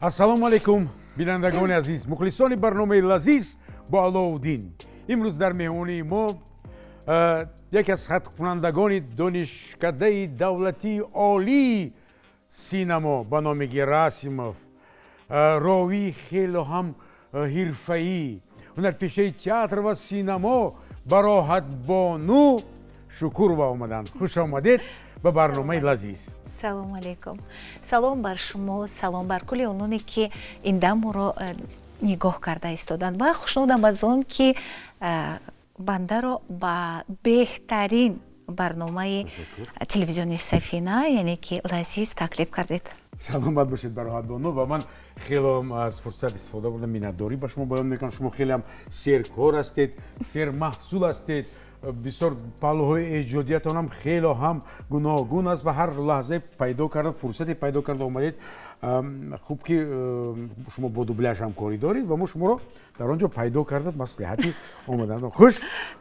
ассалому алейкум бинандагони азиз, мухлисони барномаи лазиз бо Алоуддин. имрӯз дар меҳмонии мо яке аз хаткунандагони донишкадаи давлатии олии синамо ба номи Герасимов, ровии хеле ҳам ҳирфаӣ, ҳунарпешаи театр ва синамо Бароҳатбону Шукурова омаданд. хуш омадед ба барномаи лазиз. салому алейкум. салом бар шумо, салом бар кулли ононе ки ин даморо нигоҳ карда истоданд ва хушнудам аз он ки бандаро ба беҳтарин барномаи телевизиони Сафина, яъне ки лазиз таклиф кардед. саломат бошед Бароҳатбону. ва ман хеле аз фурсат истифода бурда миннатдорӣ ба шумо баён мекунам. шумо хеле серкор ҳастед, сермаҳсул ҳастед. бисёр паҳлӯҳои эҷодиятонам хеле ҳам гуногун аст ва ҳар лаҳзае пайдо карда, фурсате пайдо карда омадед. хуб ки шумо бо дубляж ҳамкорӣ доред ва мо шуморо дар он ҷо пайдо карда маслиҳати омадан. хуш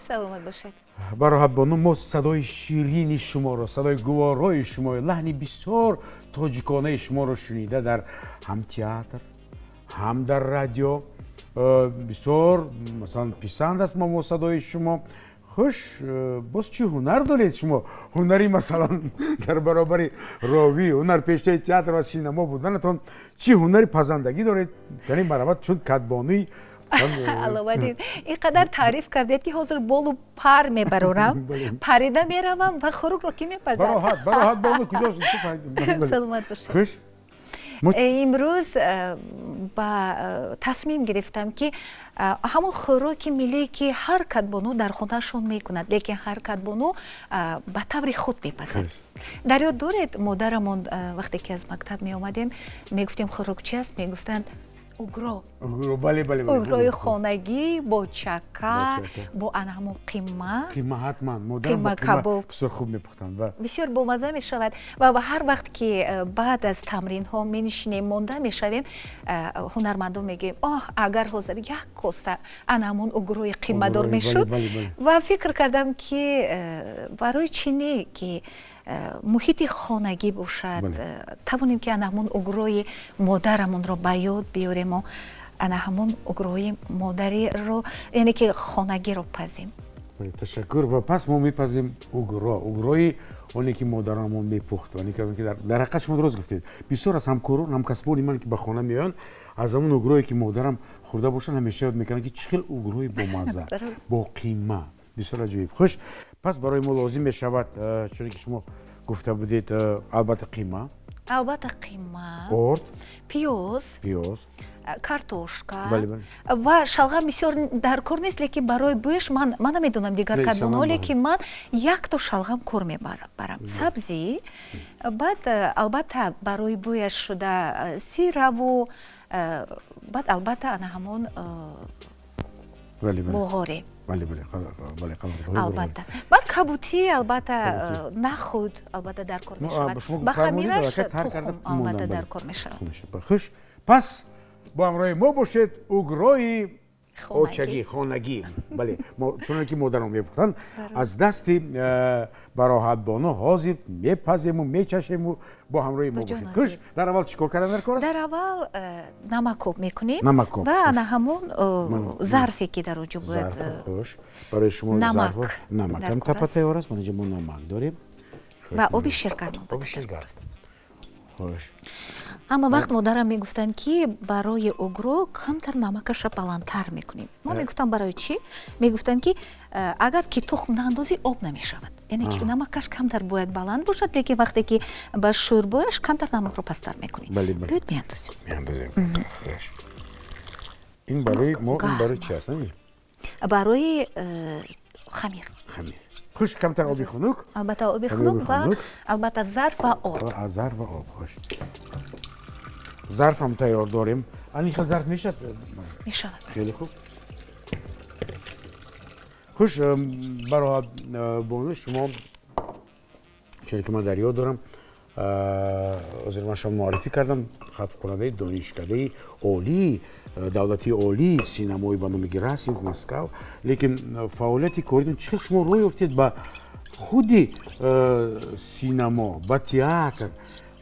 саломат бошед. Бароҳатбону, мо садои ширини шуморо, садои гуворҳои шумо, лаҳни бисёр тоҷиконаи шуморо шунида дар ҳам театр, ҳам дар радио. бисёр масалан писанд аст мо садои шумо. хуш, боз чӣ ҳунар доред шумо? ҳунари масалан дар баробари ровӣ, ҳунарпешаи театр ва синамо буданатон чӣ ҳунари пазандагӣ доред? дар ин маравад чун катбонӣ аловадин ин қадар таъриф кардед ки ҳозир болу пар мебарорам, парида меравам ва хӯрукро ки мепазад. Бароҳатбону куҷош? саломат бошед. имрӯз ба тасмим гирифтам ки ҳамон хӯроки миллие ки ҳар катбону дар хонашон мекунад, лекин ҳар катбону ба таври худ мепазад. дар ёд доред модарамон вақте ки аз мактаб меомадем мегуфтем хӯрок чи аст? Мегуфтанд угро. угрои хонагӣ бо чака, бо ҳамон қима. Қима ҳатман. Қима кабоб. Бисёр хуб мепухтанд. бисёр бомаза мешавад ва ҳар вақт ки баъд аз тамринҳо менишинем, монда мешавем, ҳунармандон мегӯем, агар ҳозир як коса ҳамон угрои қимадор мешуд. ва фикр кардам ки барои чӣ не ки муҳити хонагӣ бошад, тавонем ки ҳамон угрои модарамонро ба ёд биёрему, ҳамон угрои модариро, яъне ки хонагиро пазем. ташаккур. ва пас мо мепазем угрои оне ки модарамон мепухт. дар ҳақиқат шумо дуруст гуфтед. бисёр аз ҳамкорон, ҳамкасбони ман ки ба хона меоянд, аз ҳамон угрое ки модарам хӯрда бошанд ҳамеша ёд мекарданд ки чӣ хел угрои бомазза, бо қима. бисёр аҷоиб. хуш, пас барои мо лозим мешавад, чуне ки шумо гуфта будед, албатта қима, орд, пиёз, картошка ва шалғам бисёр дар кор нест, лекин барои бӯяш ман намедонам дигар катбонҳо, лекин ман якто шалғам кор мебарам. сабзӣ, баъд албатта барои бӯяш шуда сираву, баъд албатта ҳамон булғорӣ, албатта баъд кабутӣ, албатта нахуд, албатта дар кор мешавад. ба хамираш тухм албатта дар кор мешавад. хуш, пас бо ҳамроҳи мо бошед. угрои очагӣ, хонагӣ, бале, чуне ки модарон мепухтанд, аз дасти Бароҳатбону ҳозир мепазему, мечашему. бо ҳамроҳи мо бошед. хуш, дар аввал чӣ кор кардан дар кор аст? дар аввал намакоб мекунем ва ҳамон зарфе ки дар оҷо бояд. хуш, барои шумо намакам тапа тайёр аст. ман инҷа мо намак дорем ва оби ширгарм. ҳама вақт модарам мегуфтанд ки барои угро камтар намакаша баландтар мекунем. мо мегуфтам барои чӣ? Мегуфтанд ки агар ки тухм наандозӣ об намешавад, яъне ки намакаш камтар бояд баланд бошад, лекин вақте ки ба шӯрбояш камтар намакро пастар мекунем. бояд меандозем. ин барои мо, ин барои чӣ аст? барои хамир. хуш, камтар оби хунук, албатта оби хунук ва албатта зарф ва орд. зарф ва об. хуш, зарф ҳам тайёр дорем. ин хел зарф мешавад? мешавад. хеле хуб. хуш, Бароҳатбону, шумо чуне ки ман дар ёд дорам, ҳозир ман шумо муаррифӣ кардам, хаткунандаи донишкадаи олии, давлатии олии синамои ба номи Герасимов, Москав. лекин фаъолияти коритон чӣ хел шумо рӯй ёфтед ба худи синамо, ба театр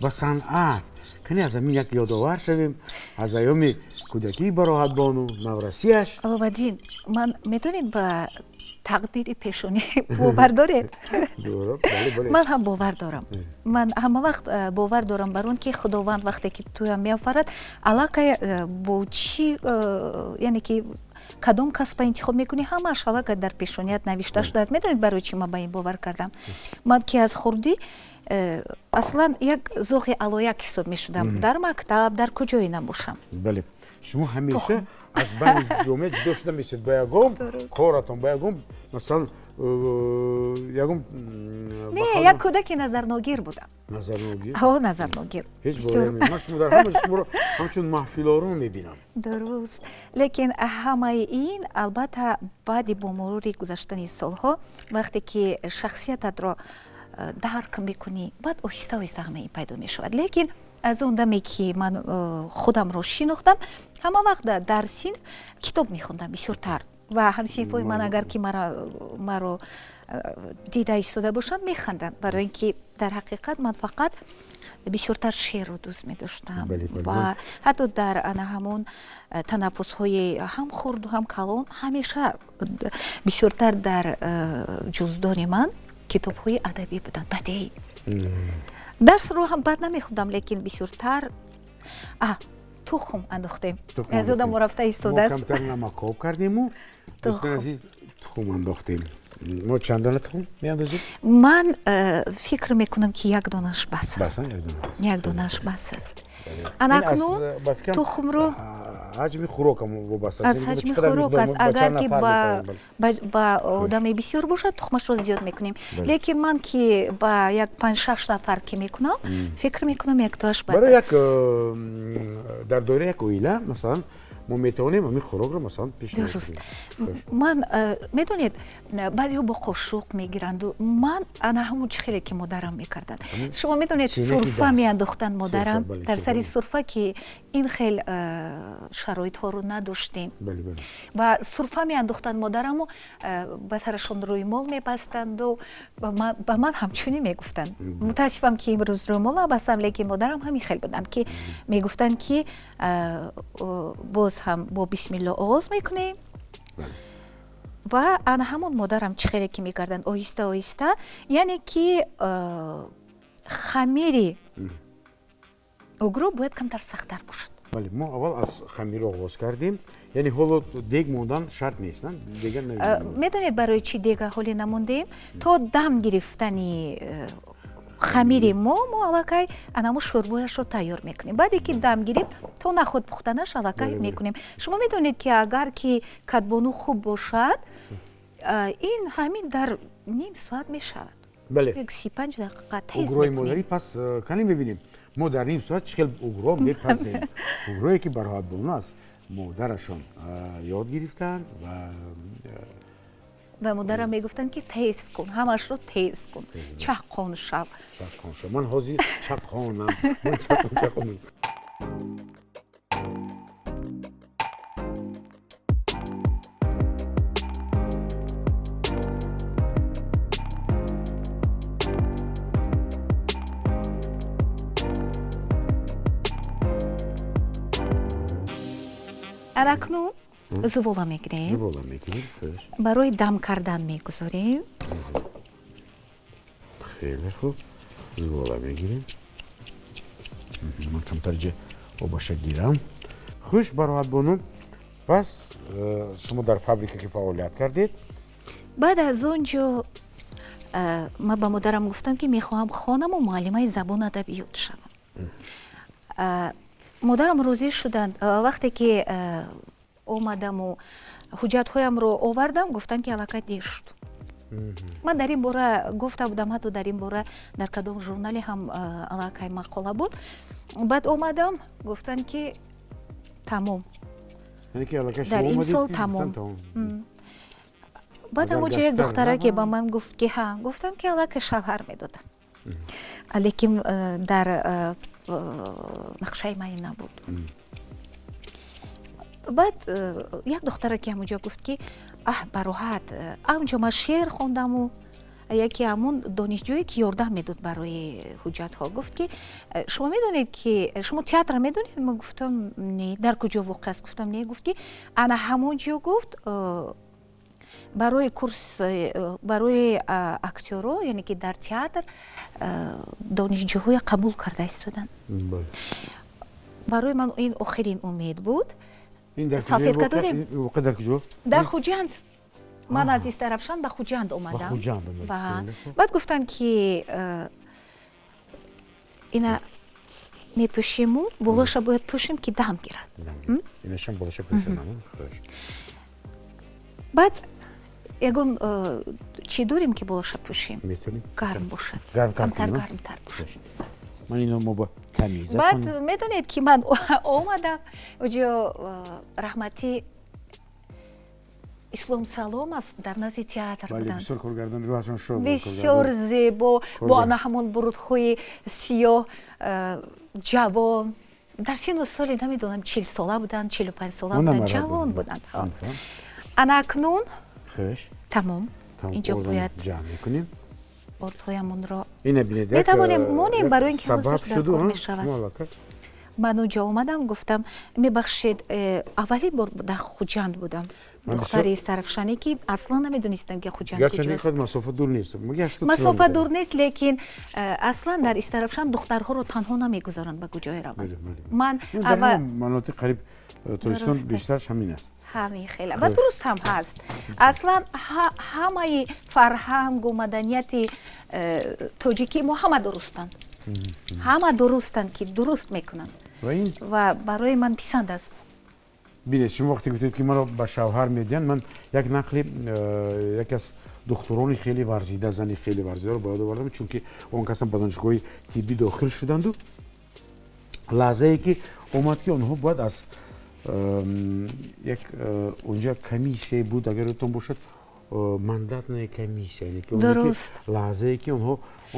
با صنعت کنی از همین یک یادآور شویم از ایام کودکی براحت بانو نورسیش. аловаддин ман медонед ба тақдири пешонӣ бовар доред? ман ҳам бовар дорам. ман ҳама вақт бовар дорам бар он ки худованд вақте ки туям меофарад аллакай бо чӣ яъне ки кадом касба интихоб мекунӣ ҳамааш аллакай дар пешоният навишта шудааст. медонед барои чӣ ман ба ин бовар кардам? ман ки аз хурдӣ аслан як зоғи алояк ҳисоб мешудам дар мактаб дар куҷое набошам. бале шумо ҳамеша аз байни ҷомеа ҷудо шуда месед ба ягом коратон ба ягом масалан ягом не як кӯдаки назарногир будам. назарногир назарногир ҳеҷ ман шумо дар ҳама шуморо ҳамчун маҳфилорон мебинам. дуруст лекин ҳамаи ин албатта баъди бо мурури гузаштани солҳо вақте ки шахсиятатро дарк мекунӣ баъд оҳиста оҳиста ҳама ин пайдо мешавад. лекин аз он даме ки ман худамро шинохтам ҳама вақт дар синф китоб мехондам бисёртар ва ҳамсинфҳои ман агар ки маро дида истода бошанд механданд барои ин ки дар ҳақиқат ман фақат бисёртар шеъру дӯст медоштам ва ҳатто дар ана ҳамон танаффусҳои ҳам хурду ҳам калон ҳамеша бисёртар дар ҷуздони ман китобҳои адабӣ буданд бадеӣ. дарсро ҳам бад намехондам лекин бисёртар тухм андохтем. аз ёдам рафта истодааст. мо камтар намакоб кардему дӯстон азиз тухм андохтем. мо чанд дона тухм меандозем? ман фикр мекунам ки як донаш бас аст. як донаш бас аст. анакнун тухмро ҳаҷми хӯрокам вобаста аст. аз ҳаҷми хӯрок аст. агар ки ба одаме бисёр бошад тухмашро зиёд мекунем. лекин ман ки ба як 5-6 нафар ки мекунам фикр мекунам як доаш бас барои аст. як дар доираи як оила масалан мо метавонем ҳамин хӯрокро масалан пешниҳод дуруст. ман медонед баъзеҳо бо қошуқ мегиранду ман ана ҳамон чӣ хеле ки модарам мекарданд. шумо медонед сурфа меандохтанд модарам дар сари сурфа ки ин хел шароитҳоро надоштем ва сурфа меандохтанд модараму ба сарашон рӯймол мебастанду ба ман ҳамчунин мегуфтанд. мутаассифам ки имрӯз рӯймол набастам лекин модарам ҳамин хел буданд ки мегуфтанд ки боз ҳам бо бисмилло оғоз мекунем ва ана ҳамон модарам чӣ хеле ки мекарданд оҳиста оҳиста яъне ки хамири угро бояд камтар сахттар бошад. бале мо аввал аз хамир оғоз кардем яъне ҳоло дег мондан шарт нест дега медонед барои чӣ дега ҳоле намондем то дам гирифтани хамири мо аллакай анамо шӯрбояшро тайёр мекунем. баъде ки дам гирифт то наход пухтанаш аллакай мекунем. шумо медонед ки агар ки кадбону хуб бошад ин ҳамин дар ним соат мешавад. бале 35 дақиқа тез угрои модарӣ пас кани мебинем мо дар ним соат чӣ хел угро мепазем. угрое ки бароҳатбону аз модарашон ёд гирифтанд ва модарам мегуфтанд ки тез кун ҳамашро тез кун чаққон шав. ман ҳозир чаққонам. ман чаққонам. анакнун зувола мегирем. барои дам кардан мегузорем. хеле хуб. зувола мегирем. ман камтар обаша гирам. хуш бароҳатбону пас шумо дар фабрика ки фаъолият кардед. баъд аз он ҷо ман ба модарам гуфтам ки мехоҳам хонаму муаллимаи забон адабиёт шавам. модарам розӣ шуданд. вақте ки омадаму ҳуҷҷатҳоямро овардам гуфтанд ки аллакай дер шуд. ман дар ин бора гуфта будам ҳатто дар ин бора дар кадом журнале ҳам аллакай мақола буд. баъд омадам гуфтанд ки тамом дар ин сол тамом. баъд ҳамон ҷо як духтараке ба ман гуфт ки ҳа гуфтам ки аллакай шавҳар медодам. лекин дар нақшаи ман ин набуд. баъд як духтараке ҳамонҷо гуфт ки бароҳат амҷо ман шеър хондаму яке ҳамун донишҷӯе ки ёрдам медод барои ҳуҷҷатҳо гуфт ки шумо медонед ки шумо театр медонед? Ман гуфтам не. Дар куҷо воқеъ аст? Гуфтам не. Гуфт ки ана ҳамон ҷо гуфт барои курс барои актёрҳо яъне ки дар театр донишҷӯҳое қабул карда истоданд. барои ман ин охирин умед буд. салфетка дорем? дар Хуҷанд. ман аз Истарафшан ба Хуҷанд омадам. баъд гуфтанд ки ина мепӯшему, болоша бояд пӯшем ки дам гирад. баъд ягон чӣ дорем ки болоша пӯшем? гарм бошад. камтар гармтар бошад. баъд медонед ки ман омадам оҷо раҳмати ислом саломов дар назди театр буданд. бисёр зебо бо ана ҳамон бурудҳои сиёҳ ҷавон дар сину соли намедонам 40 сола буданд 45 сола буданд ҷавон буданд. ана акнун тамом инҷо бояд ордҳоямонро метавонем монем барои ин ки ҳозир дар кор мешавад. ман онҷо омадам гуфтам мебахшед аввалин бор дар Хуҷанд будам. духтари Истарафшанӣ ки аслан намедонистам ки Хуҷанд куҷост. масофа дур нест, лекин аслан дар Истарафшан духтарҳоро танҳо намегузоранд ба куҷое раванд. ман ҳамин хеле ва дуруст ҳам ҳаст. аслан ҳамаи фарҳангу маданияти тоҷикӣ мо ҳама дурустанд. ҳама дурустанд ки дуруст мекунанд ва барои ман писанд аст. бинед шумо вақте гуфтед ки маро ба шавҳар медиҳанд, ман як нақли яке аз духтурони хеле варзида, зани хеле варзидаро ба ёд овардам, чунки он касам ба донишгоҳи тиббӣ дохил шуданду лаҳзае ки омад ки онҳо бояд аз як онҷа комиссия буд, агар ёдтон бошад, мандатная комиссия, дуруст лаҳзае ки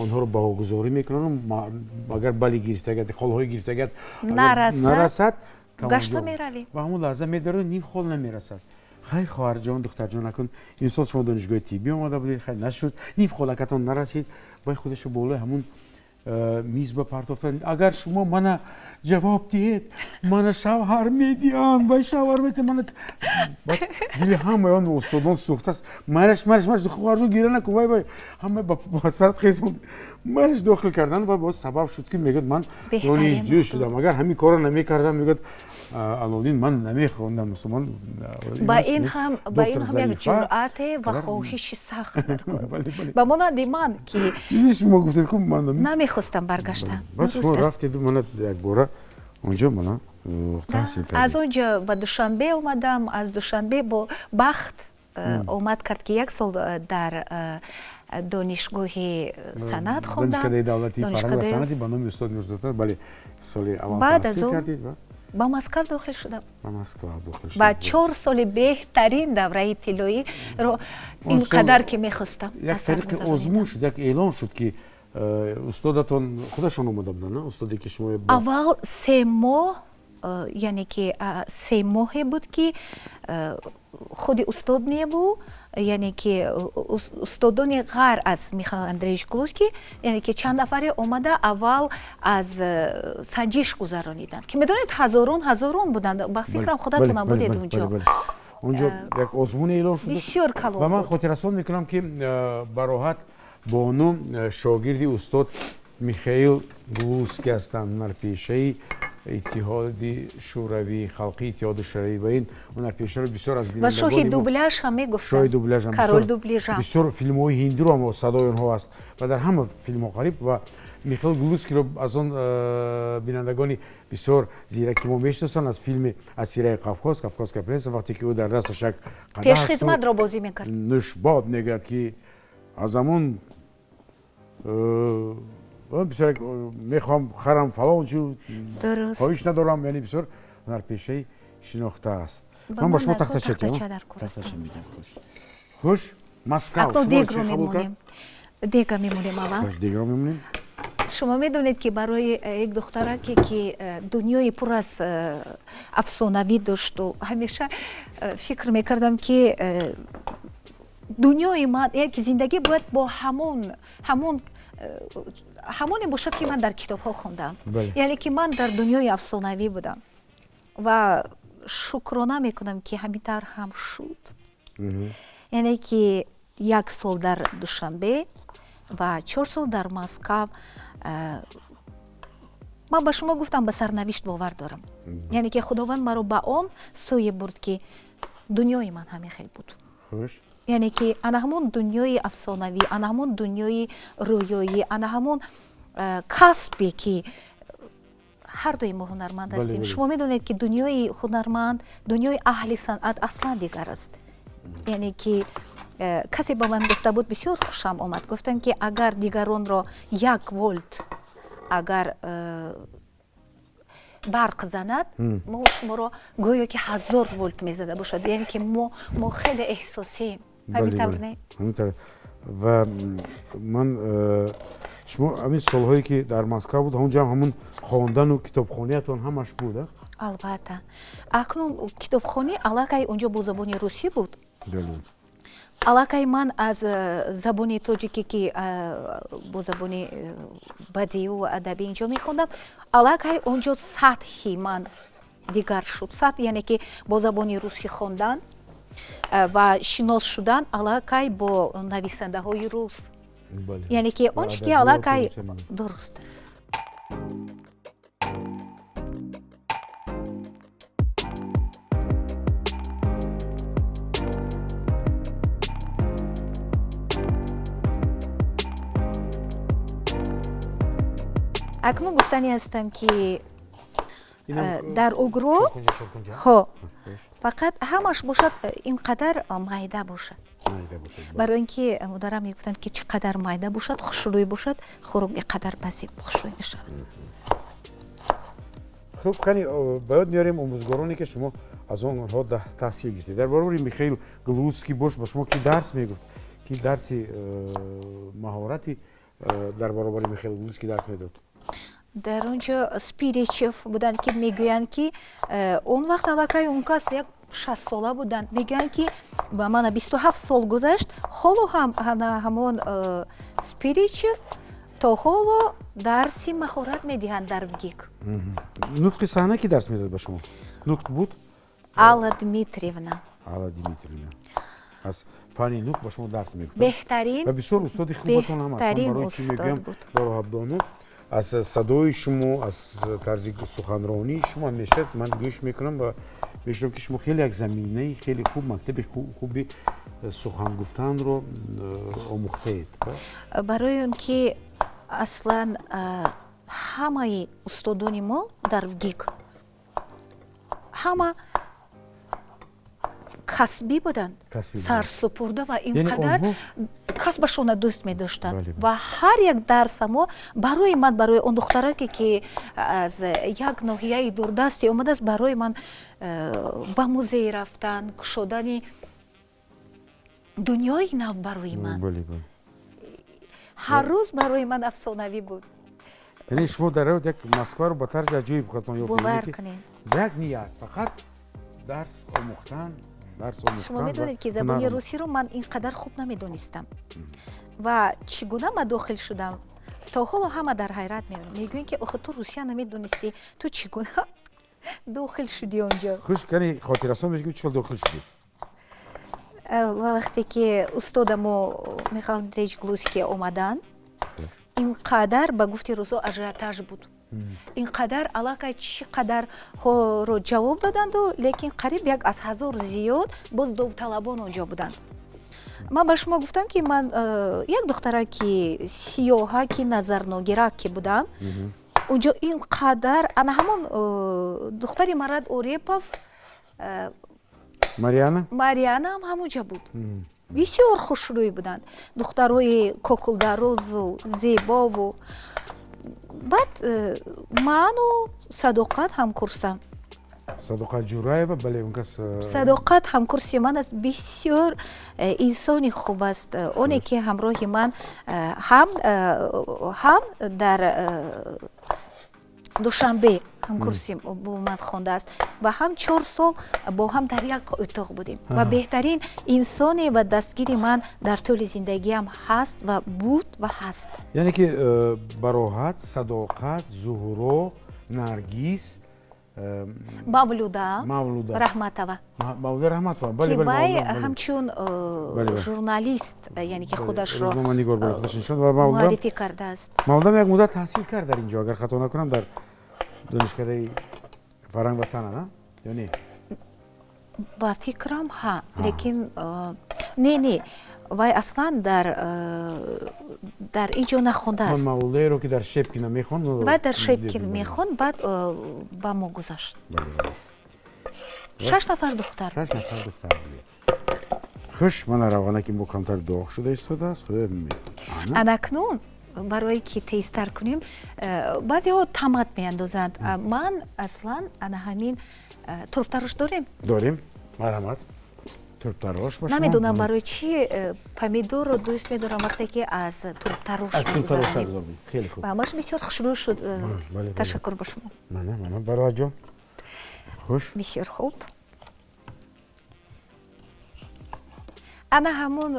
онҳоро бағогузорӣ мекунанд, агар бали гирифтагият холҳои гирифтагият нарасад гашта меравӣ ва ҳамон лаҳза медорӣ ним хол намерасад. хайр хоҳарҷон, духтарҷон, акун имсол шумо донишгоҳи тиббӣ омада будед, хайр нашуд, ним холакатон нарасид, бояд худашро болои ҳамун миз бапартофтан. агар шумо мана ҷавоб диҳед, мана шавҳар медиҳам, вай шавҳар метиҳам, мана дили ҳамаи он устодон сӯхтааст. мараш хоҳарҷон гира накун, вай ҳамаи ба сарат хез мараш дохил кардан ва боз сабаб шуд ки мегӯяд ман донишҷӯ шудам. агар ҳамин корро намекардам, мегӯяд алодин ман намехондам. ба ин ҳам як ҷуръате ва хоҳиши сахт дар кор. ба монанди ман ки шумо гуфтед ки ман намехостам баргаштан. шумо рафтед мана якбора онҷо мана таҳсил кардед. аз онҷо ба Душанбе омадам. аз Душанбе бо бахт омад кард ки як сол дар донишгоҳи санъат хондам. донишкадаи санъати ба номи устод Мирзоатар. бале, соли аввал баъд аз таҳсил он кардед ва ба Москав дохил шудам. ба 4 соли беҳтарин давраи тиллоиро инқадар ки мехостам. як тариқи озмун шуд, як эълон шуд ки устодатон худашон омада буданд, на устоде ки шумо аввал 3 моҳ яъне ки 3 моҳе буд ки худи устод небу, яъне ки устодони ғайр аз Михаил Андреевич Глузкий, яъне ки чанд нафаре омада аввал аз санҷиш гузарониданд ки медонед ҳазорон буданд. ба фикрам худатонам будед онҷо. онҷо як озмун эълон шуд. бисёр калон. ва ман хотиррасон мекунам ки бароҳат бону шогирди устод Михаил Глузкий ҳастанд, ҳунарпешаи иттиҳоди шӯравӣ, халқи иттиҳоди шӯравӣ ва ин ҳунарпешаро бисёр аз ва шоҳи дубляж ҳам мегуфтанд. Карол дубляжам. бисёр филмҳои ҳиндиро ҳам садои онҳо аст ва дар ҳама филмҳо қариб. ва Михаил Глузкийро аз он бинандагони бисёр зираки мо мешиносанд аз филми Асираи Қавқоз, Кавказская пленница, вақте ки ӯ дар дасташ як пешхизматро бозӣ мекард. нӯшбод мегӯяд ки аз ҳамон бисёр мехоҳам харам фалончу хоҳиш надорам, яъне бисёр ҳунарпешаи шинохта аст. ман ба шумо тахтача медиҳам. хуш, Москав дега мемонем. аввал дегро мемонем. шумо медонед ки барои як духтараке ки дунёи пур аз афсонавӣ дошту ҳамеша фикр мекардам ки дунёи ман як зиндагӣ бояд бо ҳамоне бошад ки ман дар китобҳо хондаам. Яъне ки ман дар дунёи афсонавӣ будам ва шукрона мекунам ки ҳамин тавр ҳам шуд. яъне ки 1 сол дар Душанбе ва 4 сол дар Москав. ман ба шумо гуфтам ба сарнавишт бовар дорам. яъне ки худованд маро ба он сӯе бурд ки дунёи ман ҳамин хел буд. яъне ки ана ҳамон дунёи афсонавӣ, ана ҳамон дунёи рӯёӣ, ана ҳамон касбе ки ҳар дуи мо ҳунарманд ҳастем. шумо медонед ки дунёи ҳунарманд, дунёи аҳли санъат аслан дигар аст. яъне ки касе ба ман гуфта буд, бисёр хушам омад. гуфтанд ки агар дигаронро 1 волт агар барқ занад, мо шуморо гӯё ки 1000 волт мезада бошад. яъне ки мо хеле эҳсосием. ҳамин тавр не? ва ман шумо ҳамин солҳое ки дар Москва буд, ҳамонҷо ҳамон хондану китобхониятон ҳамаш буд? албатта. акнун китобхонӣ аллакай онҷо бо забони русӣ буд. аллакай ман аз забони тоҷикӣ ки бо забони бадиӣ ва адабӣ инҷо мехондам, аллакай онҷо сатҳи ман дигар шуд. сатҳ яъне ки бо забони русӣ хондан ва шинос шудан аллакай бо нависандаҳои рус. яъне ки он чи ки аллакай дуруст аст. акнун гуфтанӣ ҳастам ки дар угро фақат ҳамаш бошад инқадар майда бошад. барои ин ки модарам мегуфтанд ки чӣ қадар майда бошад, хушрӯй бошад, хӯрок иқадар баъзе хушрӯй мешавад. хуб, кани ба ёд меорем омӯзгороне ки шумо аз онҳо таҳсил гирифтед. дар баробари Михаил Галузский бош ба шумо ки дарс мегуфт, ки дарси маҳорати дар баробари Михаил Галузский дарс медод? дар онҷо Спиричев буданд ки мегӯянд ки он вақт аллакай он кас як 60-сола буданд. мегӯянд ки ба мана 27 сол гузашт, ҳоло ҳам ҳамон Спиричев то ҳоло дарси маҳорат медиҳанд дар ВГИК. нутқи саҳна ки дарс медод ба шумо? нутқ буд? Алла Дмитриевна аз фани нутқ ба шумо дарс мегуфт. беҳтарин ва бисёр устоди хубатон ҳам аст. барои чӣ мегӯям дороҳабдону аз садои шумо, аз тарзи суханронии шумо мешад ман гӯш мекунам ва мешунам ки шумо хеле як заминаи хеле хуб, мактаби хуби сухан гуфтанро омӯхтаед. барои он ки аслан ҳамаи устодони мо дар ВГИК ҳама касбӣ буданд, сарсупурда ва инқадар касбашона дӯст медоштанд. ва ҳар як дарсамо барои ман, барои он духтараке ки аз як ноҳияи дурдасти омадааст, барои ман ба музей рафтан, кушодани дунёи нав барои ман ҳар рӯз барои ман афсонавӣ буд. яъне шумо дар ҳаёт як Москваро ба тарзи аҷоиб худатон ёфтед. бовар кунед. як ният фақат дарс омӯхтан. шумо медонед ки забони русиро ман ин қадар хуб намедонистам ва чӣ гуна ма дохил шудам, то ҳоло ҳама дар ҳайрат меоранд. мегӯянд ки охи ту русия намедонистӣ, ту чӣ гуна дохил шудӣ онҷо? хуш кани хотиррасон мегӯям чӣ хел дохил шудӣ? вақте ки устодамо Михаил Андреевич Галузский омаданд, ин қадар ба гуфти рӯзо ажиотаж буд. ин қадар аллакай чӣ қадарҳоро ҷавоб доданду, лекин қариб як аз 1000 зиёд боз довталабон онҷо буданд. ман ба шумо гуфтам ки ман як духтараки сиёҳаки назарногираки будам. онҷо ин қадар ана ҳамон духтари Марат Орепов, Мариана ҳам ҳамонҷа буд. бисёр хушрӯй буданд, духтарои кокулдарӯзу зебову. баъд ману Садоқат ҳамкурсам. Садоқат Ҷураева, бале он кас Садоқат ҳамкурси ман аст, бисёр инсони хуб аст. оне ки ҳамроҳи ман ҳам дар Душанбе ҳамкурсӣ бо ман хондааст ва ҳам 4 сол бо ҳам дар як утоқ будем ва беҳтарин инсоне ва дастгири ман дар тӯли зиндагиам ҳаст ва буд ва ҳаст. яъне ки бароҳат, садоқат, зуҳуро, наргиз, Мавлуда Мавлуда Раҳматова Мавлуда Раҳматова ки вай ҳамчун журналист яъне ки худашро рӯзноманигор барои худаш нишон ва Мавлуда муаррифӣ кардааст. Мавлуда як муддат таҳсил кард дар инҷо, агар хато накунам, дар донишкадаи Фарҳанг ва санъат, ё не? Ба фикрам ҳа, лекин не вай аслан дар ин ҷо нахондааст. Мавлудаеро ки дар Шепкина мехонд, вай дар Шепкин мехонд, баъд ба мо гузашт. 6 нафар духтар. 6 нафар духтар буд. хуш, мана равғана ки мо камтар доғ шуда истодааст. Худоё бимед. Анакнун барое ки тестар кунем, баъзеҳо тамат меандозанд. Ман аслан ана ҳамин турбтарош дорем. Дорем, марҳамат. Турбтарош ба шумо. Намедонам барои чӣ помидорро дӯст медорам вақте ки аз турбтарош мегузаронем. Хеле хуб. Амаш бисёр хушрӯй шуд. Ташаккур ба шумо. Мана бароаҷон. Хуш. Бисёр хуб. Ана ҳамон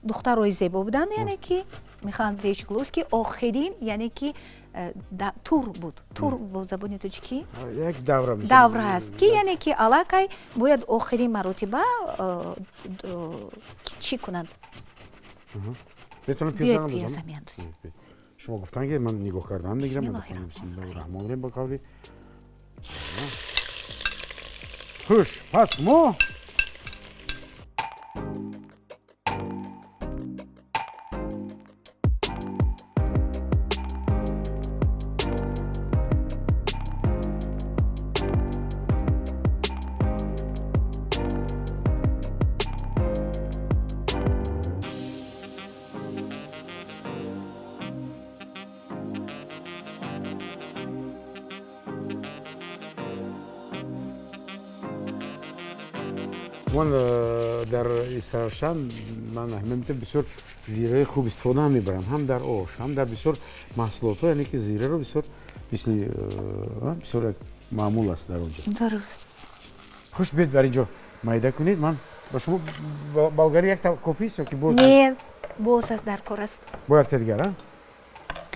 духтарои зебо буданд, яъне ки мехоҳанд речь глос ки охирин, яъне ки тур буд. Тур бо забони тоҷикӣ як давра ҳаст ки яъне ки аллакай бояд охирин маротиба чӣ кунанд? метавонам пиёза меандозем. шумо гуфтанд ки ман нигоҳ кардан мегирам. Бисмиллаҳир-роҳмонир-роҳим ба қавли. хуш, пас мо ман дар Истаравшан ман ҳамин бисёр зираи хуб истифода мебарам, ҳам дар ош, ҳам дар бисёр маҳсулотҳо, яъне ки зираро бисёр мисли бисёр маъмул аст дар он ҷо. Дуруст. хуш, биед дар ин ҷо майда кунед. ман ба шумо болгари як кофист ё ки боз? Не, боз аст, дар кор аст. бо якта дигар,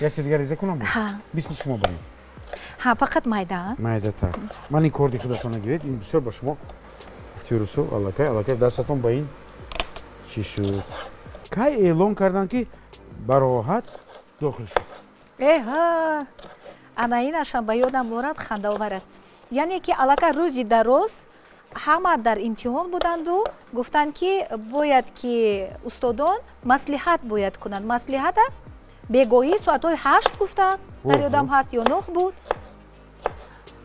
якта дигар риза кунам? Ҳа. мисли шумо барем. Ҳа, фақат майда. майда так. ман ин корди худатон нагиред, ин бисёр ба шумо фирусу аллакай дастатон ба ин чӣ шуд? кай эълон карданд ки бароҳат дохил шуд? Эҳа, ана инашам ба ёдам борад, хандаовар аст. Яъне ки аллакай рӯзи дароз ҳама дар имтиҳон буданду гуфтанд ки бояд ки устодон маслиҳат бояд кунанд. Маслиҳата бегоҳӣ соатҳои 8 гуфтанд, дар ёдам ҳаст ё 9 буд.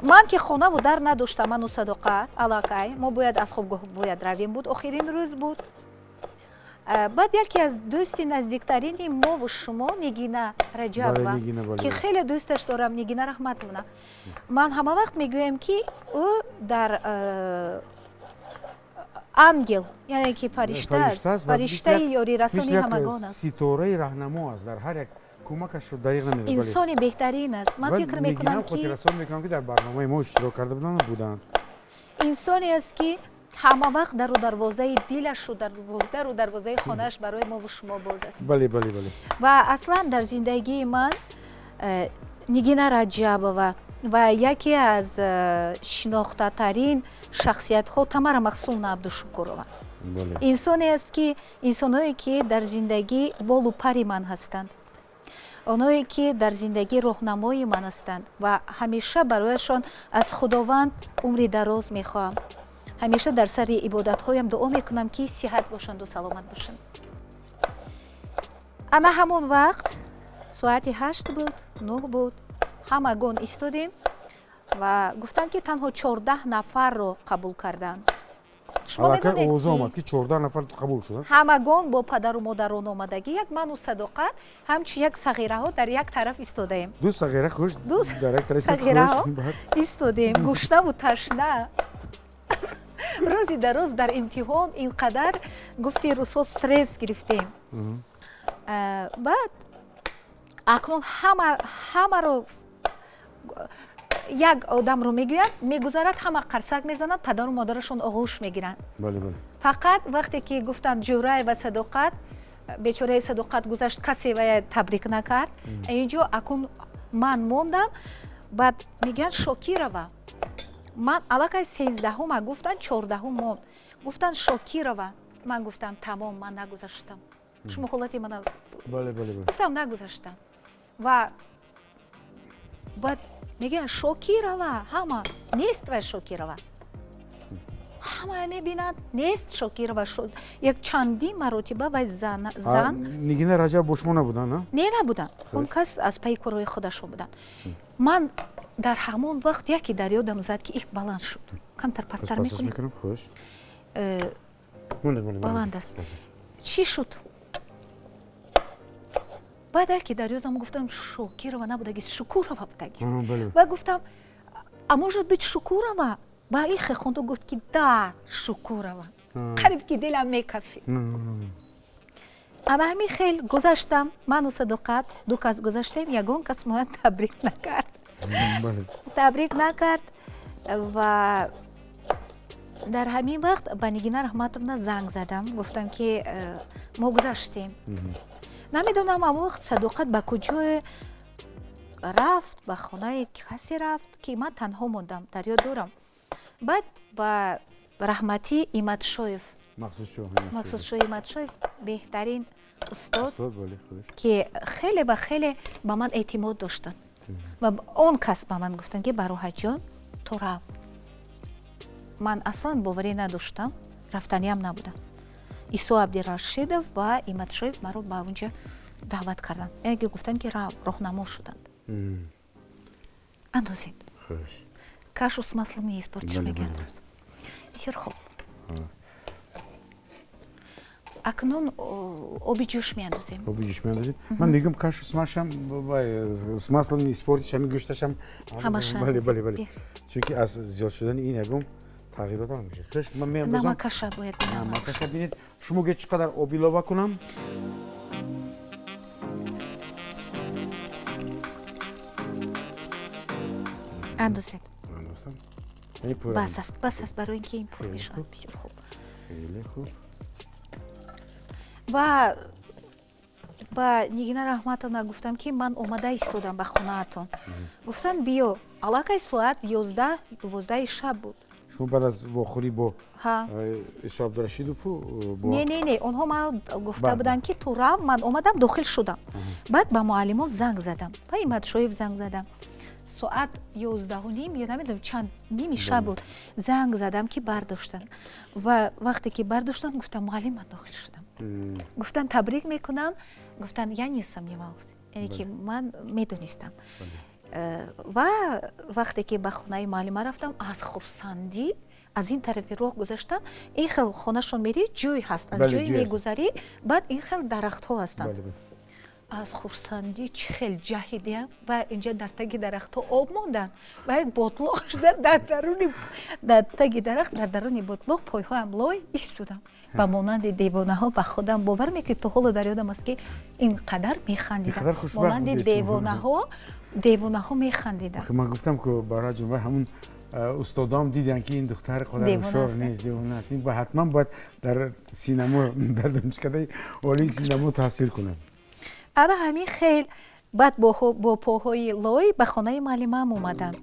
ман ки хонаву дар надоштам, ману садоқат аллакай мо бояд аз хобгоҳ бояд равем буд, охирин рӯз буд. баъд яке аз дӯсти наздиктарини мову шумо, Нигина Раҷабова, ки хеле дӯсташ дорам, Нигина Раҳматовна, ман ҳама вақт мегӯям ки ӯ дар ангел, яъне ки фаришта аст, фариштаи ёрирасони ҳамагон аст. ситораи раҳнамо аст, дар ҳар як кӯмакашро дариқ намедад. инсони беҳтарин аст. ман фикр мекунам ки дар барномаи мо иштирок карда буданд. инсоне аст ки ҳама вақт дару дарвозаи дилашу дару дарвозаи хонааш барои мову шумо боз аст. бале. ва аслан дар зиндагии ман Нигина Раҷабова ва яке аз шинохтатарин шахсиятҳо Тамара Махсумовна Абдушукурова. инсоне аст ки инсонҳое ки дар зиндагӣ болу пари ман ҳастанд, онҳое ки дар зиндагӣ роҳнамои ман ҳастанд ва ҳамеша барояшон аз худованд умри дароз мехоҳам. ҳамеша дар сари ибодатҳоям дуо мекунам ки сиҳат бошанду саломат бошанд. ана ҳамон вақт соати 8 буд, 9 буд, ҳамагон истодем ва гуфтанд ки танҳо 14 нафарро қабул карданд. аллакай овоза омад ки 14 нафар қабул шуданд. ҳамагон бо падару модарон омадагӣ, як ману садоқат, ҳамчун як сағираҳо дар як тараф истодаем. ду сағира хуш, дар як тараф сағираҳо истодем, гушнаву ташна. рӯзи дароз дар имтиҳон инқадар гуфти рӯзҳо стресс гирифтем. баъд акнун ҳамаро як одамро мегӯяд мегузарад ҳама қарсак мезанад падару модарашон оғӯш мегиранд бале бале фақат вақте ки гуфтанд ҷурай ва садоқат бечораи садоқат гузашт касе вая табрик накард инҷо акун ман мондам баъд мегӯянд шокирова ман аллакай 13 гуфтанд 14 монд гуфтанд шокирова ман гуфтам тамом ман нагузаштам шумо ҳолати мана бале бале бале гуфтам нагузаштам ва баъд мегӯянд шокирова ҳама нест вай шокирова ҳама мебинанд нест шокирова шуд як чандин маротиба вай зан нигина раҷаб бо шумо набуданд не набуданд он кас аз пайи корои худашон буданд ман дар ҳамон вақт яке дар ёдам зад ки баланд шуд камтар пасттар мекунем баланд аст чӣ шуд баъд яке дар ёдам гуфтам шокирова набудагӣ шукурова будагӣ ва гуфтам а может быть шукурова ба ихе хонду гуфт ки да шукурова қариб ки дилам мекафид ана ҳамин хел гузаштам ману садоқат ду кас гузаштем ягон кас моян табрик накард табрик накард ва дар ҳамин вақт ба нигина раҳматовна занг задам гуфтам ки мо гузаштем намедонам ам вақт садоқат ба куҷое рафт ба хонаи касе рафт ки ман танҳо мондам дар ёд дорам баъд ба раҳмати иматшоев мақсудшоҳ иматшоев беҳтарин устод ки хеле ба хеле ба ман эътимод доштанд ва он кас ба ман гуфтанд ки бароҳатҷон ту рав ман аслан боварӣ надоштам рафтаниам набудам исо абдирашидов ва иматшоев маро ба онҷа даъват карданд яке гуфтанд ки рав роҳнамо шуданд андозед кашу с маслом не испортиш мегардам бисёр хуб акнун оби ҷӯш меандозем ман мегӯям кашу с маслом не испортиш ҳамин гӯшташам бале чунки аз зиёд шудани ин ягон тағйирот мешавад ман меандозам намакаша бояд намакаша бинед шумоге чӣ қадар об илова кунам андозед бас аст барои ин ки ин пур мешавад бисёр хуб ва ба нигина раҳматовна гуфтам ки ман омада истодам ба хонаатон гуфтанд биё аллакай соат 11-12 шаб буд шумо баъд аз вохӯрӣ бо исо абдурашидову не онҳо ман гуфта буданд ки ту рав ман омадам дохил шудам баъд ба муаллимон занг задам ба иматшоев занг задам соат 11:30 ё намедонам чанд ними шаб буд занг задам ки бардоштанд ва вақте ки бардоштанд гуфтам муаллим ман дохил шудам гуфтанд табрик мекунам гуфтанд я не сомневалась яъне ки ман медонистам ва вақте ки ба хонаи муаллима рафтам аз хурсандӣ аз ин тарафи роҳ гузаштам ин хел хонашон мерӣ ҷӯй ҳаст аз ҷӯй мегузарӣ баъд ин хел дарахтҳо ҳастанд аз хурсандӣ чӣ хел ҷаҳидем ва инҷа дар таги дарахтҳо об монданд ва як ботлоқ шуда дар таги дарахт дар даруни ботлоқ пойҳоям лой истодам ба монанди девонаҳо ба худам бовар мекунед то ҳоло дар ёдам аст ки ин қадар механдидам монанди девонаҳо механдидам ман гуфтам ки барои ҷумла ҳамун устодам диданд ки ин духтари қодарушор нест девона аст ин ҳатман бояд дар синамо дар донишкадаи олии синамо таҳсил кунад ана ҳамин хел баъд бо поҳои лой ба хонаи муаллимаам омадам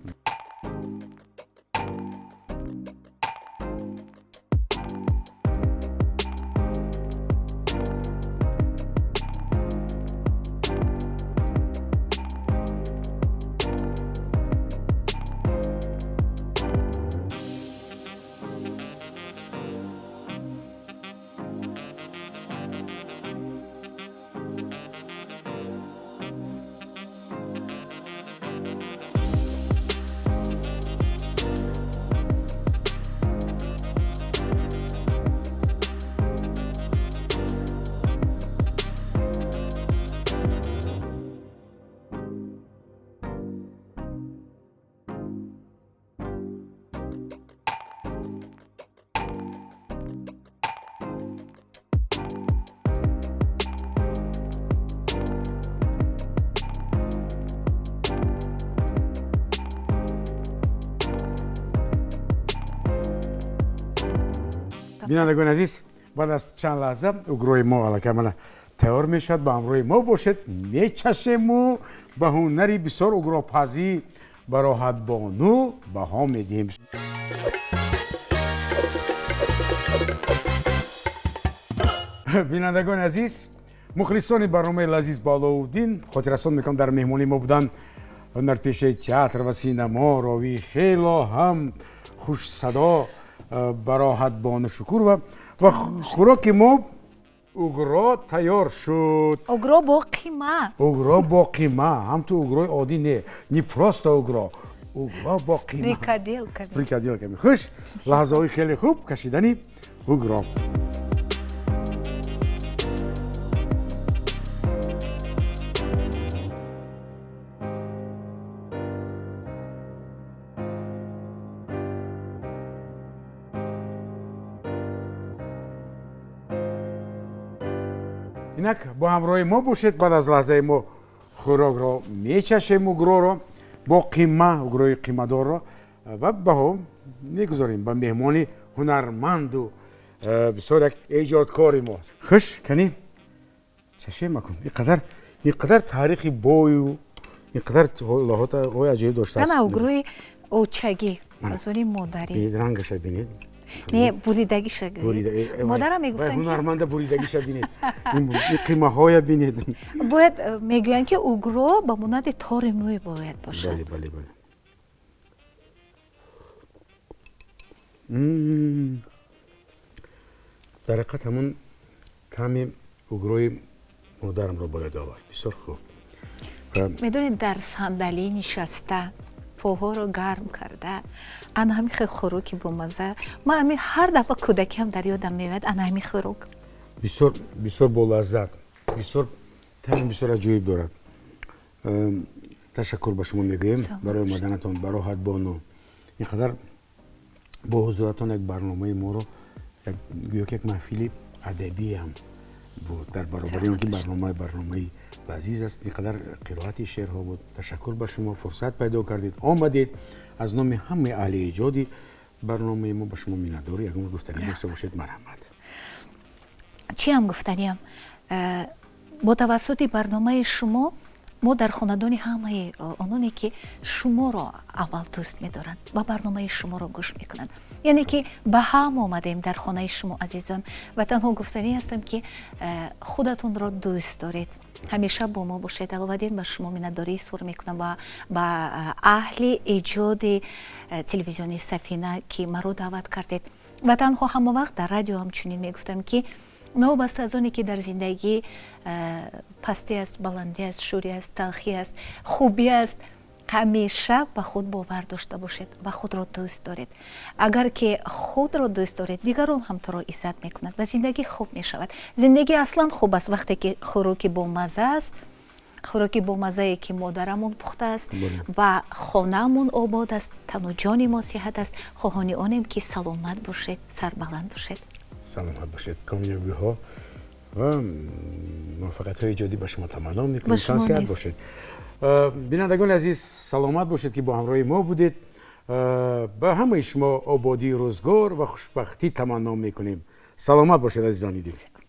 بینندگان عزیز بعد از چند لحظه اوگروی ما علاکمالا تیار میشد با همراه ما باشد میچشیم و به هنری بسیار اوگروپازی براحت بانو بها میدیم بینندگان عزیز مخلصان برنامه لذیذ بالاودین خاطررسان میکنم در مهمانی ما بودن هنرپیشه تئاتر و سینما راوی خیلی هم خوش صدا براحت بانو شکور و خوراک ما اوگرا تیار شد اوگرا با قیمه اوگرا با قیمه هم تو اوگرای عادی نه پراست اوگرا با قیمه فریکادیل کمی خوش لحظه های خیلی خوب کشیدنی اوگرا اینک با همراه ما باشید بعد از لحظه ما خوراک را میچشیم اوگرا را با قیمه اوگروی قیمه دار را و به هم میگذاریم به مهمانی هنرمند و بسیار یک ایجادکار ما خوش کنی چشم مکن اینقدر تاریخی بوی و اینقدر لاحات های عجیب داشته است من اوگروی اوچگی از اونی مادری رنگش ببینید نه بریدگیش مادرم میگفتن که هنرمند بریدگیش ببینید این قیمه های ببینید باید میگوین که اوگرو با مانند تار موی باید باشد بله بله بله در حقیقت همون کمی اوگروی مادرم رو باید آورد بسیار خوب میدونید در صندلی نشسته پاها رو گرم کرده انا همین خوراکی با مزه من همین هر دفعه کودکی هم در یادم میاد انا همین خوراک بسیار با لذت بسیار طعم بسیار عجیب دارد تشکر به شما میگویم برای اومدنتان براحت بانو اینقدر با حضورتان یک برنامه ما رو یک محفل ادبی هم بود در برابر اینکه برنامه لذیذ است اینقدر قرائت شعرها بود تشکر به شما فرصت پیدا کردید آمدید از نام همه اهل ایجادی برنامه ما به شما مینداره یک گفتنی داشته باشید مرحمت چی هم گفتنیم با توسط برنامه شما ما در خاندان همه آنانی که شما را اول دوست می‌دارند و برنامه شما را گوش میکنند یعنی که به هم آمدیم در خانه شما عزیزان و تنها گفتنی هستم که خودتون را دوست دارید همیشه با ما باشید علاوه به شما مینداری سر میکنم و با اهل ایجاد تلویزیونی سفینه که مرا دعوت کردید و تنها همه وقت در رادیو همچنین میگفتم که نوبسته از اونی که در زندگی پستی است بلندی است شوری است تلخی است خوبی است همیشه به خود باور داشته باشید و خود را دوست دارید اگر که خود را دوست دارید دیگران هم تو را عزت میکنند و زندگی خوب میشود زندگی اصلا خوب است وقتی که خوراکی با مزه است خوراکی با مزه که مادرمون پخته است و خانه‌مون آباد است تن و جان ما صحت است خواهان آنیم که سلامت باشید سربلند باشید سلامت باشید کامیابی ها و موفقیت های ایجادی به شما تمنا میکنیم صحت باشید بینندگان عزیز سلامت باشید که با همراه ما بودید به همه شما آبادی روزگار و خوشبختی تمنا میکنیم سلامت باشید عزیزان دیدید